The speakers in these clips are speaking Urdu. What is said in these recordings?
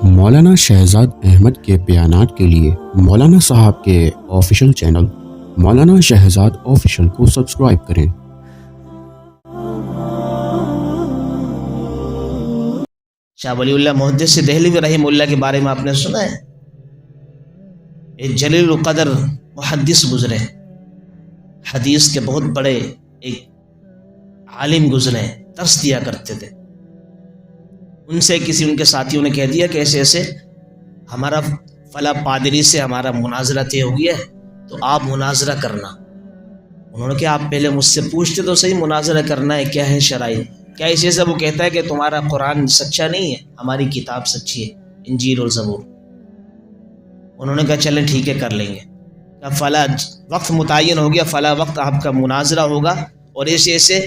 مولانا شہزاد احمد کے بیانات کے لیے مولانا صاحب کے آفیشیل چینل مولانا شہزاد آفیشیل کو سبسکرائب کریں۔ شاہ ولی اللہ محدث دہلوی رحمہ اللہ کے بارے میں آپ نے سنا ہے؟ ایک جلیل القدر محدث گزرے، حدیث کے بہت بڑے ایک عالم گزرے، درس دیا کرتے تھے۔ ان سے ان کے ساتھیوں نے کہہ دیا کہ ایسے ایسے ہمارا فلاں پادری سے ہمارا مناظرہ طے ہو گیا ہے، تو آپ مناظرہ کرنا۔ انہوں نے کہا آپ پہلے مجھ سے پوچھتے تو صحیح مناظرہ کرنا ہے کیا ہے شرائط، کیا اس سے وہ کہتا ہے کہ تمہارا قرآن سچا نہیں ہے، ہماری کتاب سچی ہے، انجیل اور زبور۔ انہوں نے کہا چلیں ٹھیک ہے کر لیں گے۔ کہ فلاں وقت متعین ہو گیا، فلاں وقت آپ کا مناظرہ ہوگا اور ایسے ایسے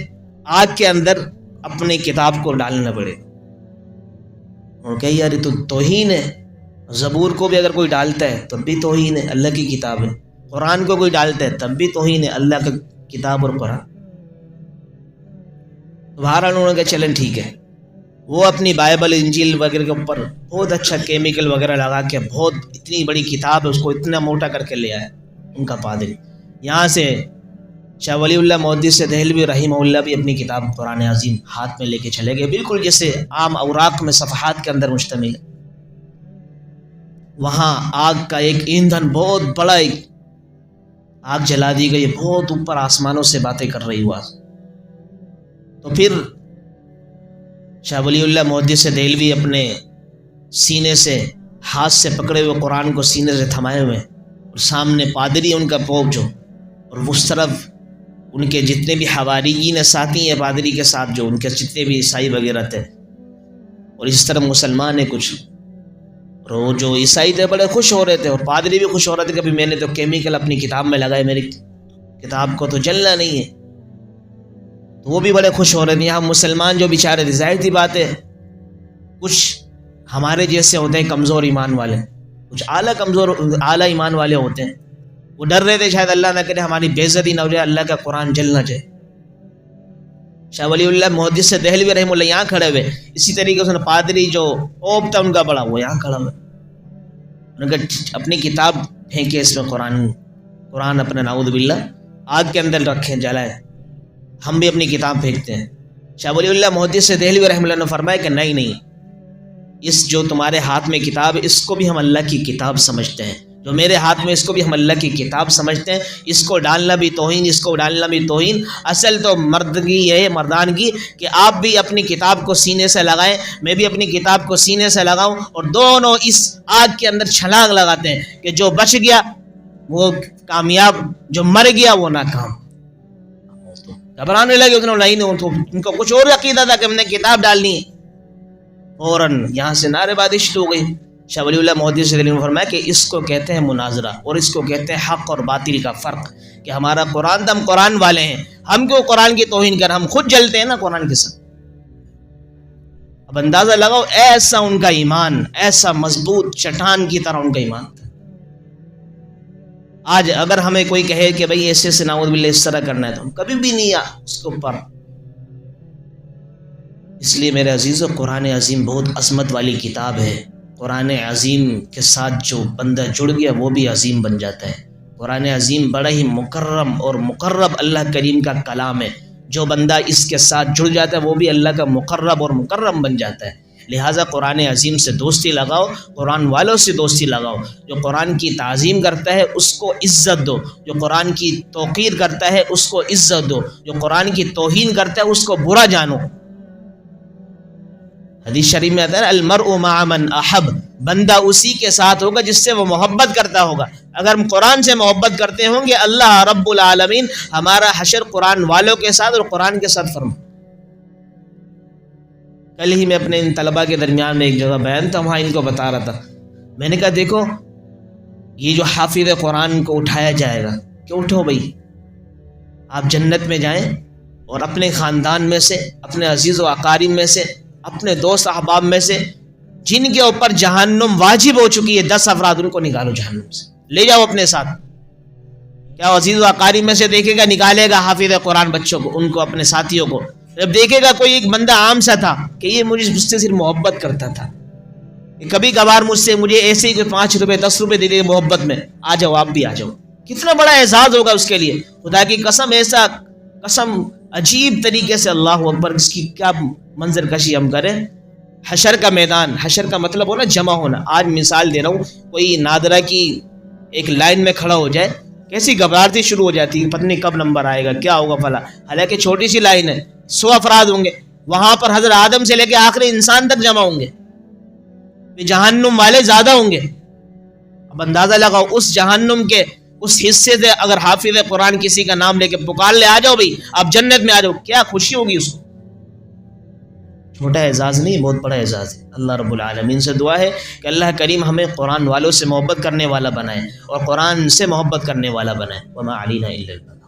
آگ کے اندر اپنی کتاب کو ڈالنا پڑے۔ انہوں نے کہا یار یہ تو توہین ہے، زبور کو بھی اگر کوئی ڈالتا ہے تب بھی توہین ہے، اللہ کی کتاب ہے۔ قرآن کو کوئی ڈالتا ہے تب بھی توہین ہے، اللہ کا کتاب اور قرآن۔ بہرحال انہوں نے کہا چلیں ٹھیک ہے۔ وہ اپنی بائبل انجیل وغیرہ کے اوپر بہت اچھا کیمیکل وغیرہ لگا کے بہت اتنی بڑی کتاب ہے اس کو اتنا موٹا کر کے لے آیا ان کا پادری۔ یہاں سے شاہ ولی اللہ محدث دہلوی رحمہ اللہ بھی اپنی کتاب قرآن عظیم ہاتھ میں لے کے چلے گئے، بالکل جیسے عام اوراق میں صفحات کے اندر مشتمل ہے۔ وہاں آگ کا ایک ایندھن بہت بڑا ایک آگ جلا دی گئی، بہت اوپر آسمانوں سے باتیں کر رہی ہوا۔ تو پھر شاہ ولی اللہ محدث دہلوی اپنے سینے سے ہاتھ سے پکڑے ہوئے قرآن کو سینے سے تھمائے ہوئے، اور سامنے پادری ان کا پوچھو، اور اس طرف ان کے جتنے بھی حواریین ساتھی ہیں پادری کے ساتھ، جو ان کے جتنے بھی عیسائی وغیرہ تھے، اور اس طرح مسلمان ہیں کچھ، اور وہ جو عیسائی تھے بڑے خوش ہو رہے تھے، اور پادری بھی خوش ہو رہے تھے کہ میں نے تو کیمیکل اپنی کتاب میں لگائے، میری کتاب کو تو جلنا نہیں ہے۔ تو وہ بھی بڑے خوش ہو رہے تھے۔ یہاں مسلمان جو بیچارے تھے، ظاہر سی بات ہے کچھ ہمارے جیسے ہوتے ہیں کمزور ایمان والے، کچھ اعلیٰ ایمان والے ہوتے ہیں، وہ ڈر رہے تھے شاید اللہ نہ کرے ہماری بے عزتی نہ ہو جائے، اللہ کا قرآن جل نہ جائے۔ شاہ ولی اللہ محدث دہلوی رحمہ اللہ یہاں کھڑے ہوئے، اسی طریقے سے پادری جو اوپ تھا ان کا بڑا، وہ یہاں کھڑا ہوئے۔ انہوں نے کہا اپنی کتاب پھینکے، اس میں قرآن اپنا نعوذ باللہ آگ کے اندر رکھیں، جلائے، ہم بھی اپنی کتاب پھینکتے ہیں۔ شاہ ولی اللہ محدث دہلوی رحمہ اللہ نے فرمایا کہ نہیں، اس جو تمہارے ہاتھ میں کتاب ہے اس کو بھی ہم اللہ کی کتاب سمجھتے ہیں، جو میرے ہاتھ میں اس کو بھی ہم اللہ کی کتاب سمجھتے ہیں، اس کو ڈالنا بھی توہین، اس کو ڈالنا بھی توہین۔ اصل تو مردگی ہے، مردانگی، کہ آپ بھی اپنی کتاب کو سینے سے لگائیں، میں بھی اپنی کتاب کو سینے سے لگاؤں، اور دونوں اس آگ کے اندر چھلانگ لگاتے ہیں کہ جو بچ گیا وہ کامیاب، جو مر گیا وہ ناکام۔ گھبرانے لگے، ان کو کچھ اور عقیدہ تھا کہ ہم نے کتاب ڈالنی ہے، فوراً یہاں سے نعرے بازی شروع ہو گئی۔ شاہ ولی اللہ محدث دہلوی نے فرمایا کہ اس کو کہتے ہیں مناظرہ، اور اس کو کہتے ہیں حق اور باطل کا فرق، کہ ہمارا قرآن تو ہم قرآن والے ہیں، ہم کیوں قرآن کی توہین کر، ہم خود جلتے ہیں نا قرآن کے ساتھ۔ اب اندازہ لگاؤ ایسا ان کا ایمان، ایسا مضبوط چٹان کی طرح ان کا ایمان تھا۔ آج اگر ہمیں کوئی کہے کہ بھئی ایسے سے نعوذ باللہ اس طرح کرنا ہے، تو ہم کبھی بھی نہیں اس کے اوپر۔ اس لیے میرے عزیزو، قرآن عظیم بہت عظمت والی کتاب ہے۔ قرآن عظیم کے ساتھ جو بندہ جڑ گیا وہ بھی عظیم بن جاتا ہے۔ قرآن عظیم بڑا ہی مکرم اور مقرب اللہ کریم کا کلام ہے، جو بندہ اس کے ساتھ جڑ جاتا ہے وہ بھی اللہ کا مقرب اور مکرم بن جاتا ہے۔ لہٰذا قرآن عظیم سے دوستی لگاؤ، قرآن والوں سے دوستی لگاؤ۔ جو قرآن کی تعظیم کرتا ہے اس کو عزت دو، جو قرآن کی توقیر کرتا ہے اس کو عزت دو، جو قرآن کی توہین کرتا ہے اس کو برا جانو۔ حدیث شریف میں آتا ہے المرء مع من احب، بندہ اسی کے ساتھ ہوگا جس سے وہ محبت کرتا ہوگا۔ اگر ہم قرآن سے محبت کرتے ہوں گے، اللہ رب العالمین ہمارا حشر قرآن والوں کے ساتھ اور قرآن کے ساتھ فرما۔ کل ہی میں اپنے ان طلباء کے درمیان میں ایک جگہ بیان تھا، وہاں ان کو بتا رہا تھا، میں نے کہا دیکھو یہ جو حافظ قرآن کو اٹھایا جائے گا کہ اٹھو بھائی، آپ جنت میں جائیں اور اپنے خاندان میں سے، اپنے عزیز و اقارب میں سے، اپنے دوست احباب میں سے جن کے اوپر جہنم واجب ہو چکی ہے 10 افراد، ان کو نکالو جہنم سے، لے جاؤ اپنے ساتھ۔ کیا عزیز و اقارب میں سے دیکھے گا، نکالے گا حافظ قرآن بچوں کو، ان کو، اپنے ساتھیوں کو، جب دیکھے گا کوئی ایک بندہ عام سا تھا کہ یہ مجھ سے صرف محبت کرتا تھا، کبھی کبھار مجھے ایسے ہی 5 روپے 10 روپے دے دے محبت میں، آ جاؤ آپ بھی آ جاؤ، کتنا بڑا اعزاز ہوگا اس کے لیے. خدا کی قسم، ایسا قسم عجیب طریقے سے، اللہ اکبر، اس کی کیا منظر کشی ہم کریں. حشر کا میدان، حشر کا مطلب ہونا جمع ہونا. آج مثال دے رہا ہوں، کوئی نادرہ کی ایک لائن میں کھڑا ہو جائے، کیسی گھبراہٹی شروع ہو جاتی ہے، پتہ نہیں کب نمبر آئے گا، کیا ہوگا فلاں. حالانکہ چھوٹی سی لائن ہے، 100 افراد ہوں گے، وہاں پر حضرت آدم سے لے کے آخری انسان تک جمع ہوں گے، جہنم والے زیادہ ہوں گے. اب اندازہ لگاؤ اس جہنم کے اس حصے سے اگر حافظ قرآن کسی کا نام لے کے پکار لے، آ جاؤ بھائی آپ جنت میں آ جاؤ، کیا خوشی ہوگی اس کو. چھوٹا اعزاز نہیں، بہت بڑا اعزاز ہے. اللہ رب العالمین سے دعا ہے کہ اللہ کریم ہمیں قرآن والوں سے محبت کرنے والا بنائے اور قرآن سے محبت کرنے والا بنائے. وما علینا الا البلاغ.